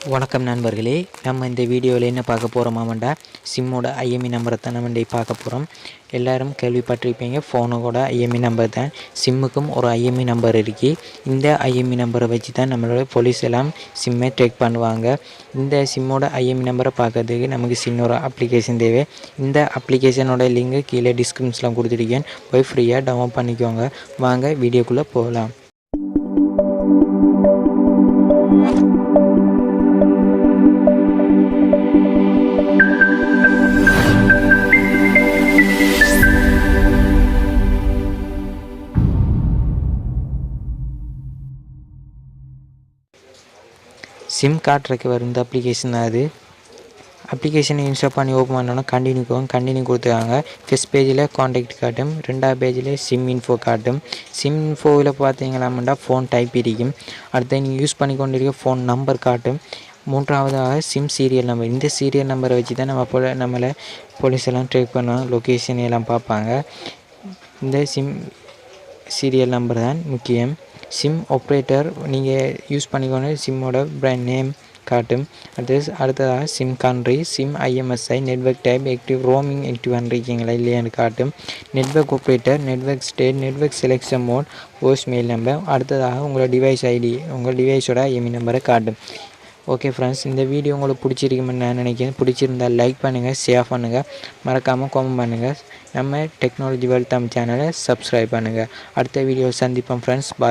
வணக்கம் நண்பர்களே, நம்ம இந்த வீடியோவில் என்ன பார்க்க போகிறோமாமண்டா சிம்மோட ஐஎம்இ நம்பரை தான் நம்ம பார்க்க போகிறோம். எல்லோரும் கேள்விப்பட்டிருப்பீங்க, ஃபோனோட ஐஎம்இ நம்பர் தான். சிம்முக்கும் ஒரு ஐஎம்இ நம்பர் இருக்குது. இந்த ஐஎம்இ நம்பரை வச்சு தான் நம்மளோட போலீஸ் எல்லாம் சிம்மை ட்ரெக் பண்ணுவாங்க. இந்த சிம்மோட ஐஎம்இ நம்பரை பார்க்கறதுக்கு நமக்கு சின்ன ஒரு அப்ளிகேஷன் தேவை. இந்த அப்ளிகேஷனோட லிங்க் கீழே டிஸ்கிரிப்ஷனில் கொடுத்துருக்கேன், போய் ஃப்ரீயாக டவுன்லோட் பண்ணிக்கோங்க. வாங்க வீடியோக்குள்ளே போகலாம். சிம் கார்டு ரெக்கவர் இந்த அப்ளிகேஷன் தான். அது அப்ளிகேஷனை இன்ஸ்டால் பண்ணி ஓப்பன் பண்ணோன்னா கண்டினியூ கொடுத்துருக்காங்க. ஃபஸ்ட் பேஜில் கான்டாக்ட் காட்டும், ரெண்டாவது பேஜில் சிம் இன்ஃபோ காட்டும். சிம் இன்ஃபோவில் பார்த்தீங்களாமண்டா ஃபோன் டைப் இருக்கும். அடுத்து நீங்கள் யூஸ் பண்ணி கொண்டிருக்க ஃபோன் நம்பர் காட்டும். மூன்றாவதாக சிம் சீரியல் நம்பர். இந்த சீரியல் நம்பரை வச்சு தான் நம்மளை போலீஸ் எல்லாம் ட்ரேக் பண்ணுவாங்க, லொக்கேஷன் எல்லாம் பார்ப்பாங்க. இந்த சிம் சீரியல் நம்பர் தான் முக்கியம். சிம் ஆப்ரேட்டர் நீங்கள் யூஸ் பண்ணிக்கோங்க, சிம்மோட பிராண்ட் நேம் காட்டும். அடுத்ததாக SIM country, SIM IMSI, network type, active roaming active இருக்கீங்களா இல்லையான்னு காட்டும். Network operator, network state, network selection mode, voice mail number. அடுத்ததாக உங்களோட டிவைஸ் ஐடி, உங்கள் டிவைஸோட ஐஎம்இ நம்பரை காட்டும். ஓகே ஃப்ரெண்ட்ஸ், இந்த வீடியோ உங்களுக்கு பிடிச்சிருக்குமென்னு நான் நினைக்கிறேன். பிடிச்சிருந்தால் லைக் பண்ணுங்கள், ஷேர் பண்ணுங்கள், மறக்காமல் கமெண்ட் பண்ணுங்கள். நம்ம டெக்னாலஜி வேர்ல்ட் தமிழ் சேனலை சப்ஸ்கிரைப் பண்ணுங்கள். அடுத்த வீடியோ சந்திப்போம் ஃப்ரெண்ட்ஸ். பாய்.